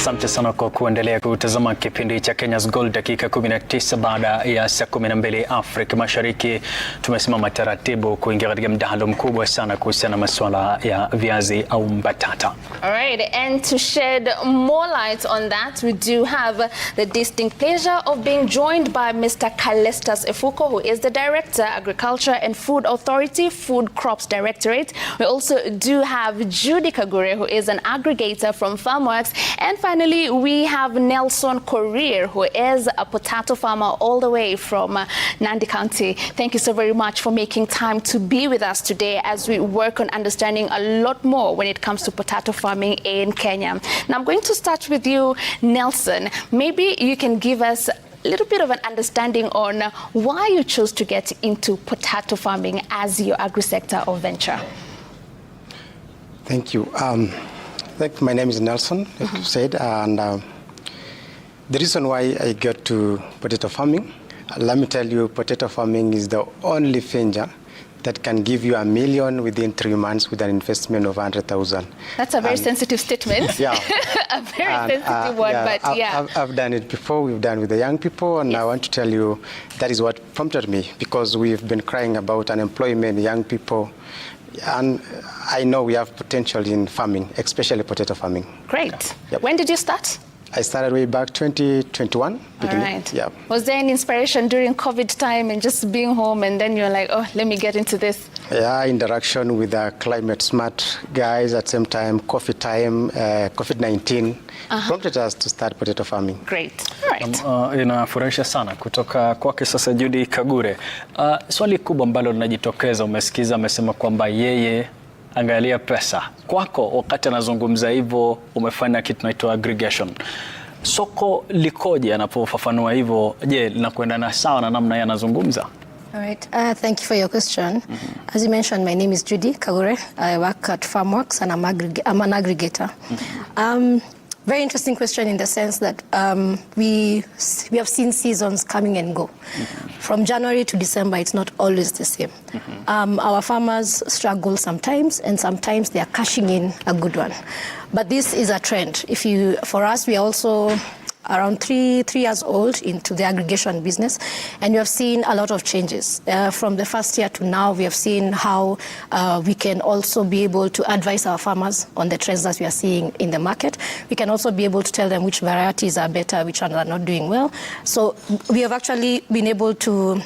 Asante sana kwa kuendelea kutazama kipindi cha Kenya's Gold, dakika 19 baada ya saa 12 Afrika Mashariki. Tumesimama taratibu kuingia katika mdahalo mkubwa sana kuhusiana na masuala ya viazi au mbatata. All right, and to shed more light on that, we do have the distinct pleasure of being joined by Mr. Callistus Efuko, who is the Director, Agriculture and Food Authority, Food Crops Directorate. We also do have Judy Kagure, who is an aggregator from Farmworks. And finally, we have Nelson Korir, who is a potato farmer all the way from Nandi County. Thank you so very much for making time to be with us today as we work on understanding a lot more when it comes to potato farming in Kenya. Now, I'm going to start with you, Nelson. Maybe you can give us a little bit of an understanding on why you chose to get into potato farming as your agri-sector or venture. Thank you. My name is Nelson, like you said, and the reason why I got to potato farming, let me tell you, potato farming is the only venture that can give you $1 million within 3 months with an investment of 100,000. That's a very sensitive statement. Yeah. A very sensitive one, yeah, but yeah. I've done it before. We've done with the young people, and yes. I want to tell you that is what prompted me, because we've been crying about unemployment, young people, and I know we have potential in farming, especially potato farming. Great. Yep. When did you start? I started way back 2021. All right. Yeah. Was there any inspiration during COVID time and just being home, and then you're like, oh, let me get into this? Yeah, interaction with the climate smart guys, at the same time, coffee time, COVID-19 prompted us to start potato farming. Great. All right. Inafurahisha sana kutoka kwake sasa Judy Kagure. Swali kubwa ambalo linajitokeza, umesikiza amesema kwamba yeye angalia pesa. Kwako wakati anazungumza hivyo umefanya kitu tunaitwa aggregation. Soko likoje anapofafanua hivyo? Je, linakwendana sawa na namna yeye anazungumza? All right. Thank you for your question. As you mentioned, my name is Judy Kagure. I work at Farmworks and I'm an aggregator. Very interesting question in the sense that we have seen seasons coming and go. From January to December, it's not always the same. Our farmers struggle sometimes, and sometimes they are cashing in a good one. But this is a trend. For us, we are also around 3 years old into the aggregation business, and we have seen a lot of changes. From the first year to now, we have seen how we can also be able to advise our farmers on the trends that we are seeing in the market. We can also be able to tell them which varieties are better, which ones are not doing well. So we have actually been able to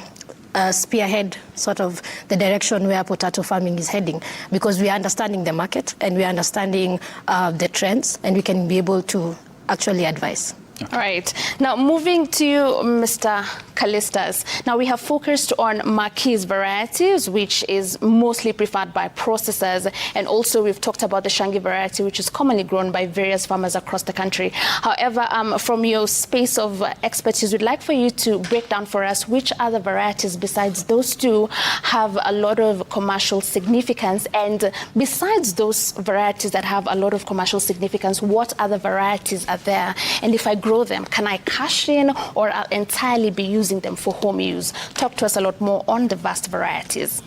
spearhead sort of the direction where potato farming is heading, because we are understanding the market and we are understanding the trends, and we can be able to actually advise. All right. Now, moving to you, Mr. Callistus. Now, we have focused on marquee varieties, which is mostly preferred by processors. And also, we've talked about the Shangi variety, which is commonly grown by various farmers across the country. However, from your space of expertise, we'd like for you to break down for us which other varieties besides those two have a lot of commercial significance. And besides those varieties that have a lot of commercial significance, what other varieties are there? And if I grow them, can I cash in, or I'll entirely be using them for home use? Talk to us a lot more on the vast varieties.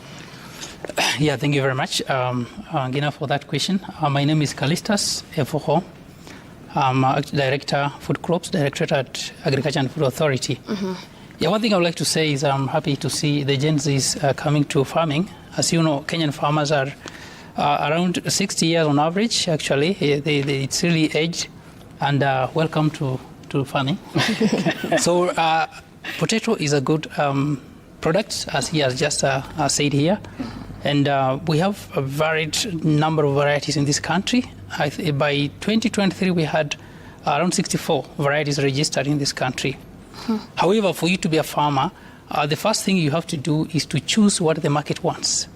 Yeah, thank you very much, Gina, for that question. My name is Callistus Efuko. I'm Director, Food Crops, Directorate at Agriculture and Food Authority. Yeah, one thing I would like to say is I'm happy to see the Gen Zs coming to farming. As you know, Kenyan farmers are around 60 years on average, actually. It's really aged, and welcome to farming. So potato is a good product, as he has just said here. And we have a varied number of varieties in this country. By 2023, we had around 64 varieties registered in this country. However, for you to be a farmer, the first thing you have to do is to choose what the market wants.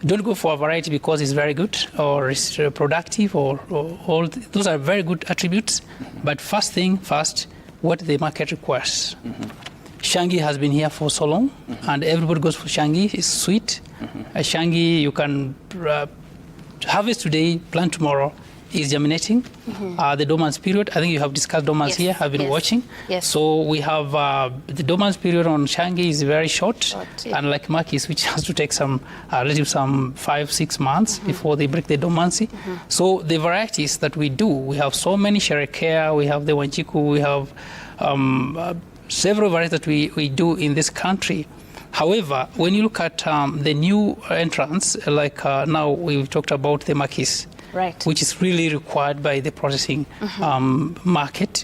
Don't go for a variety because it's very good or it's productive, or all those are very good attributes. But first, what the market requires. Shangi has been here for so long, and everybody goes for Shangi. It's sweet. Shangi, you can harvest today, plant tomorrow, is germinating. The dormance period, I think you have discussed dormance here, I've been watching. Yes. So we have the dormance period on Shangi is very short, unlike Makis, which has to take some 5-6 months before they break the dormancy. So the varieties that we do, we have so many Sherekea, we have the Wanjiku, we have several varieties that we do in this country. However, when you look at the new entrants, like now we've talked about the Makis, which is really required by the processing market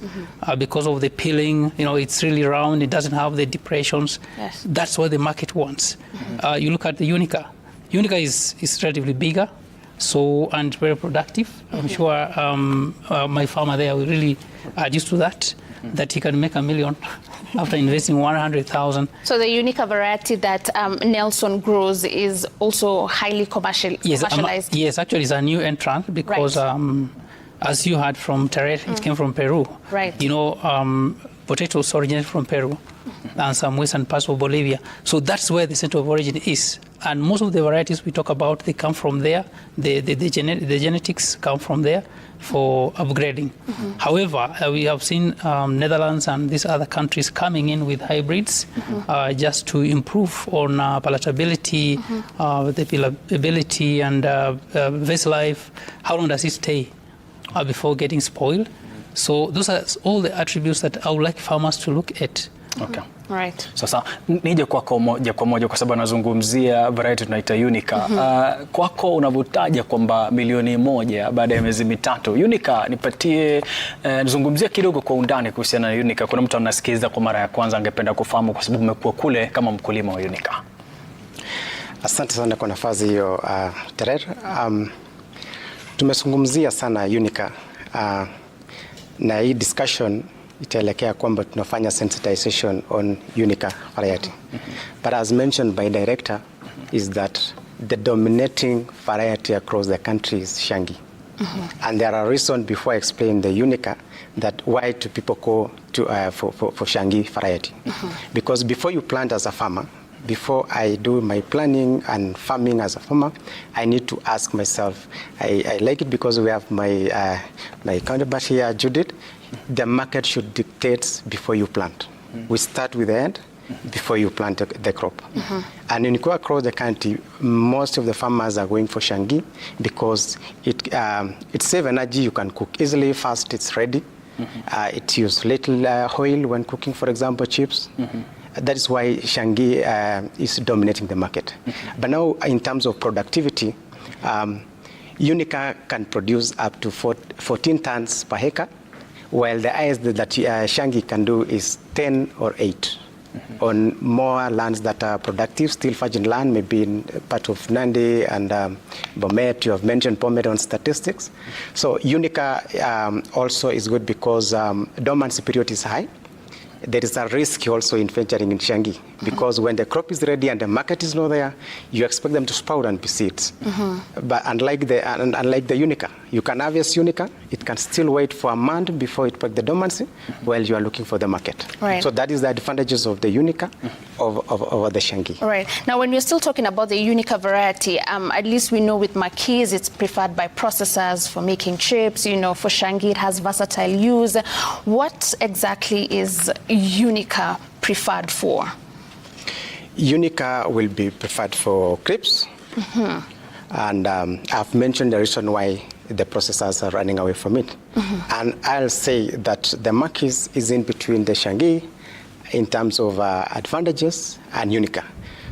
because of the peeling. You know, it's really round, it doesn't have the depressions. That's what the market wants. You look at the Unica. Unica is relatively bigger, so and very productive. I'm sure my farmer there will really adjust to that, that he can make $1 million after investing 100,000. So the Unica variety that Nelson grows is also highly commercialized? Yes, actually it's a new entrant because as you heard from Terre, it came from Peru. You know, potatoes originate from Peru and some western parts of Bolivia. So that's where the center of origin is. And most of the varieties we talk about, they come from there. The genetics come from there for upgrading. However, we have seen Netherlands and these other countries coming in with hybrids just to improve on palatability, the peelability and vessel life. How long does it stay before getting spoiled? So those are all the attributes that I would like farmers to look at. Okay. Right. Sasa nije kwako moja kwa moja kwa sababu anazungumzia variety tunaita Unica. Kwako unavutaja kwamba $1,000,000 baada ya miezi 3. Unica, nipatie nizungumzia kidogo kwa undani kuhusiana na Unica. Kuna mtu anasikiza kwa mara ya kwanza angependa kufahamu kwa sababu umekuwa kule kama mkulima wa Unica. Asante sana kwa nafasi hiyo Terer. Tumezungumzia sana Unica na hii discussion itaelekea kwamba tunafanya sensitization on Unica variety. But as mentioned by director is that the dominating variety across the country is Shangi. And there are reasons before I explain the Unica that why do people go to for Shangi variety. Because before you plant as a farmer, before I do my planning and farming as a farmer, I need to ask myself, I like it because we have my my counterpart here, Judith. The market should dictate before you plant. We start with the end before you plant the crop. And when you go across the country, most of the farmers are going for Shangi because it saves energy. You can cook easily, fast, it's ready. It uses little oil when cooking, for example, chips. That is why Shangi is dominating the market. But now, in terms of productivity, Unica can produce up to 14 tons per acre, while the highest that Shangi can do is 10 or 8 on more lands that are productive, still virgin land, maybe in part of Nandi and Bomet. You have mentioned Bomet on statistics. So Unica also is good because dormancy period is high. There is a risk also in venturing in Shangi because when the crop is ready and the market is not there, you expect them to sprout and be seeds. But unlike the Unica, you can harvest Unica, it can still wait for a month before it breaks the dormancy while you are looking for the market. So that is the advantages of the Unica over the Shangi. Right. Now, when we're still talking about the Unica variety, at least we know with Makis, it's preferred by processors for making chips. You know, for Shangi, it has versatile use. What exactly is Unica preferred for? Unica will be preferred for crepes. And I've mentioned the reason why the processors are running away from it. And I'll say that the Makis is in between the Shangi in terms of advantages and Unica.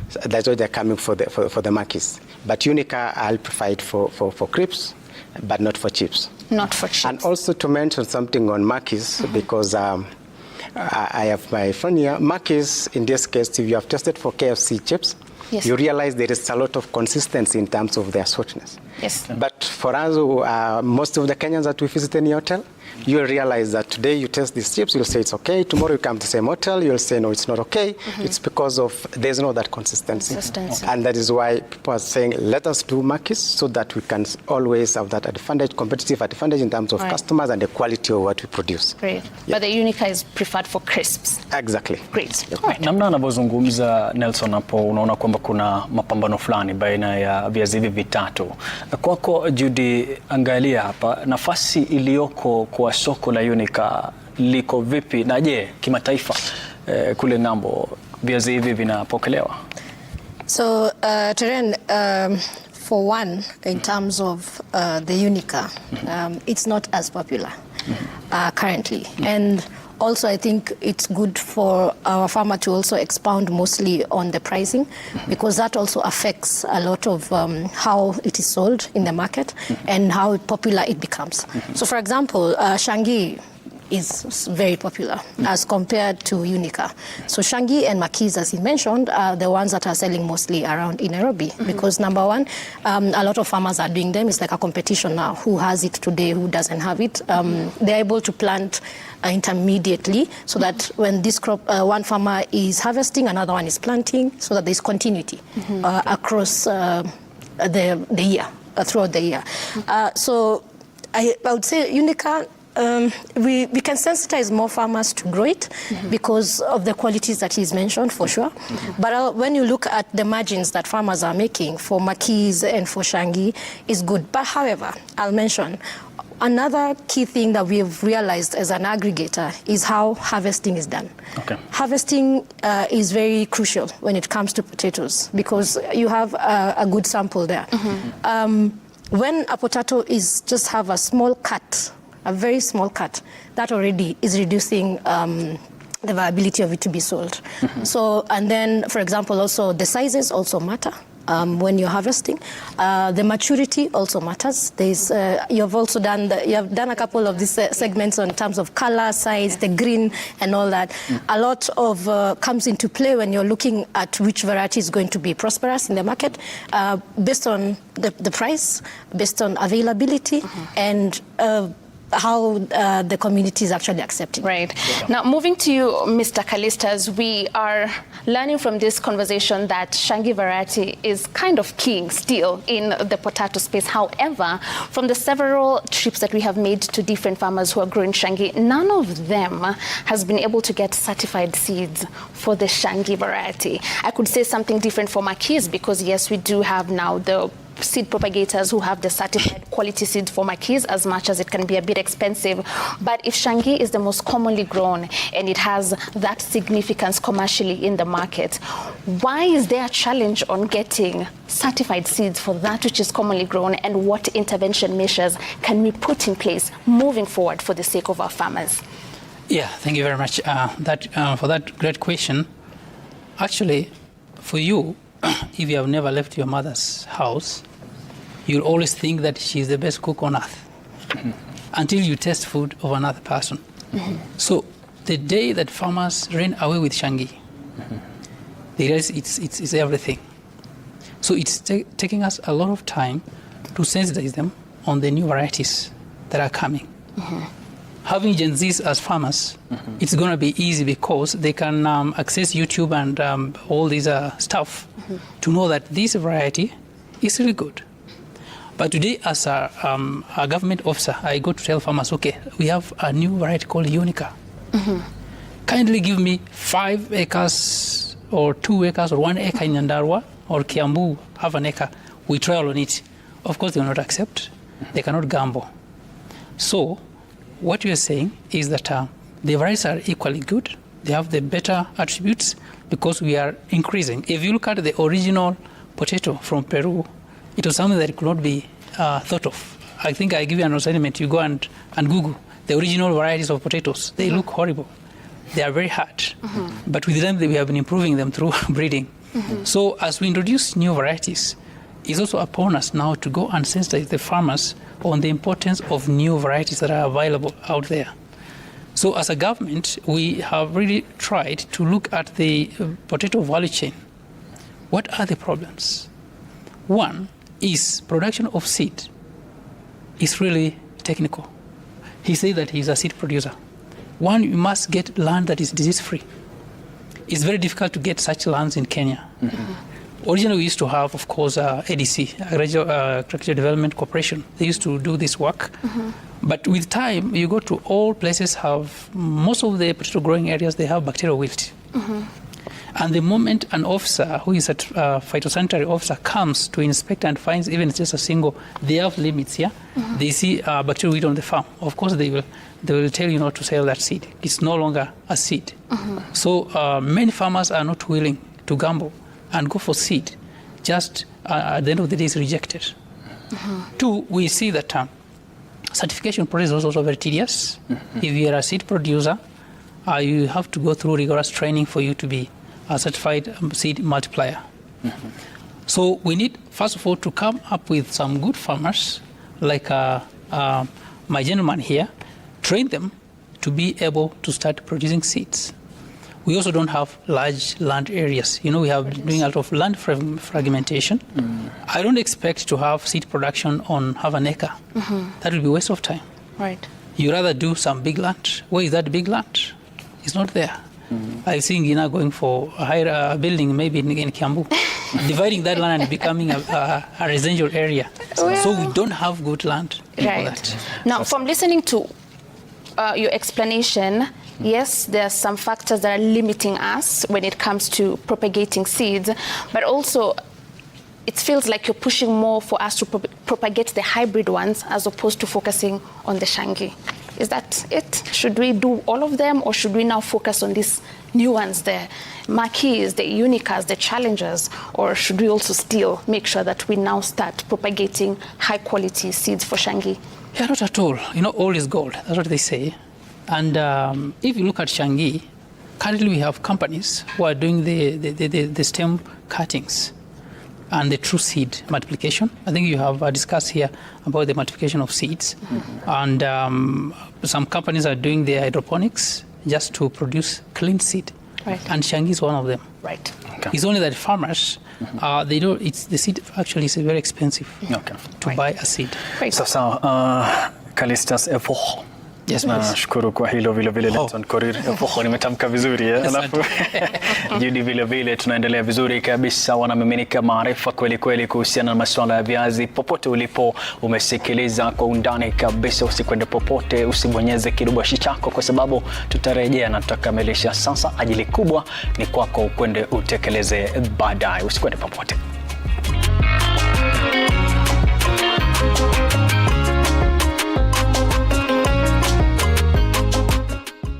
So that's why they're coming for the Makis. But Unica, I'll provide for crepes, but not for chips. Not for chips. And also to mention something on Makis, because I have my friend here. Makis, in this case, if you have tested for KFC chips, you realize there is a lot of consistency in terms of their sweetness. But for us, most of the Kenyans that we visit in the hotel, you'll realize that today you test these chips, you'll say it's okay. Tomorrow you come to the same hotel, you'll say no, it's not okay. It's because of there's no that consistency. And that is why people are saying, let us do Makis so that we can always have that advantage, competitive advantage in terms of customers and the quality of what we produce. Great. But the Unica is preferred for crisps. Exactly. Great. Namna anavyozungumza Nelson hapo, unaona kwamba kuna mapambano fulani baina ya viazi hivi vitatu. Kwako Judy, angalia hapa nafasi iliyoko kwa soko la Unica liko vipi, na je, kimataifa kule ng'ambo viazi hivi vinapokelewa? So Terrain, for one, in terms of the Unica, it's not as popular currently. And also, I think it's good for our farmer to also expound mostly on the pricing, because that also affects a lot of how it is sold in the market and how popular it becomes. So, for example, Shangi is very popular as compared to Unica. So Shangi and Makis, as he mentioned, are the ones that are selling mostly around in Nairobi, because number one, a lot of farmers are doing them. It's like a competition now. Who has it today, who doesn't have it? They're able to plant intermediately, so that when this crop, one farmer is harvesting, another one is planting, so that there's continuity across the year, throughout the year. So I would say Unica, we can sensitize more farmers to grow it because of the qualities that he's mentioned, for sure. But when you look at the margins that farmers are making for Makis and for Shangi, is good. But however, I'll mention another key thing that we've realized as an aggregator is how harvesting is done. Okay. Harvesting is very crucial when it comes to potatoes, because you have a good sample there. When a potato is just have a small cut, a very small cut, that already is reducing the viability of it to be sold. So, and then, for example, also the sizes also matter when you're harvesting. The maturity also matters. There's, you've also done, you have done a couple of these segments on terms of color, size, the green and all that. A lot of comes into play when you're looking at which variety is going to be prosperous in the market, based on the price, based on availability, and how the community is actually accepting. Right. Now, moving to you, Mr. Callistas, we are learning from this conversation that Shangi variety is kind of king still in the potato space. However, from the several trips that we have made to different farmers who are growing Shangi, none of them has been able to get certified seeds for the Shangi variety. I could say something different for Makis, because yes, we do have now the seed propagators who have the certified quality seed for Makis, as much as it can be a bit expensive. But if Shangi is the most commonly grown and it has that significance commercially in the market, why is there a challenge on getting certified seeds for that which is commonly grown, and what intervention measures can we put in place moving forward for the sake of our farmers? Yeah, thank you very much for that great question. Actually, for you, if you have never left your mother's house, you'll always think that she's the best cook on earth until you taste food of another person. So the day that farmers ran away with Shangi, the rest, it's everything. So it's taking us a lot of time to sensitize them on the new varieties that are coming. Having Gen Zs as farmers, it's going to be easy because they can access YouTube and all these stuff to know that this variety is really good. But today, as a government officer, I go to tell farmers, okay, we have a new variety called Unica. Kindly give me 5 acres or 2 acres or 1 acre in Nyandarua or Kiambu, have an acre. We trial on it. Of course, they will not accept. They cannot gamble. So what we are saying is that the varieties are equally good. They have the better attributes because we are increasing. If you look at the original potato from Peru, it was something that could not be thought of. I think I give you an assignment. You go and Google the original varieties of potatoes. They look horrible. They are very hard. But with them, we have been improving them through breeding. So as we introduce new varieties, it's also upon us now to go and sensitize the farmers on the importance of new varieties that are available out there. So as a government, we have really tried to look at the potato value chain. What are the problems? One is production of seed is really technical. He said that he's a seed producer. One, you must get land that is disease-free. It's very difficult to get such lands in Kenya. Originally, we used to have, of course, ADC, Agricultural Development Corporation. They used to do this work. But with time, you go to all places have, most of the potato growing areas, they have bacterial wilt. And the moment an officer who is a phytosanitary officer comes to inspect and finds even just a single, they have limits here. They see bacterial weed on the farm. Of course, they will tell you not to sell that seed. It's no longer a seed. So many farmers are not willing to gamble and go for seed. Just at the end of the day, it's rejected. Two, we see that certification process is also very tedious. If you are a seed producer, you have to go through rigorous training for you to be a certified seed multiplier. So we need, first of all, to come up with some good farmers, like my gentleman here, train them to be able to start producing seeds. We also don't have large land areas. You know, we have been doing a lot of land fragmentation. I don't expect to have seed production on half an acre. That will be a waste of time. Right. You rather do some big land. Where is that big land? It's not there. I've seen Gina going for a higher building, maybe in Kiambu, dividing that land and becoming a residential area. So we don't have good land. Right. For that. Now, from listening to your explanation, yes, there are some factors that are limiting us when it comes to propagating seeds, but also it feels like you're pushing more for us to propagate the hybrid ones as opposed to focusing on the Shangi. Is that it? Should we do all of them, or should we now focus on these new ones, the marquees, the unicas, the challengers, or should we also still make sure that we now start propagating high quality seeds for Shangi? Yeah, not at all. You know, all is gold. That's what they say. And if you look at Shangi, currently we have companies who are doing the stem cuttings and the true seed multiplication. I think you have discussed here about the multiplication of seeds. And some companies are doing the hydroponics just to produce clean seed. Right. And Shangi is one of them. Right. Okay. It's only that farmers, they don't. The seed actually is very expensive to buy a seed. Right. Sasa Callistus Efoho. Yes, nashukuru kwa hilo vile vile Letton Korir. Efoho nimetamka vizuri alafu Judy vile vile tunaendelea vizuri kabisa, wanamiminika maarifa kweli kweli kuhusiana na masuala ya viazi. Popote ulipo umesikiliza kwa undani kabisa, usikwende popote, usibonyeze kidubashi chako kwa sababu tutarejea na tutakamilisha. Sasa ajili kubwa ni kwako ukwende utekeleze baadaye, usikwende popote.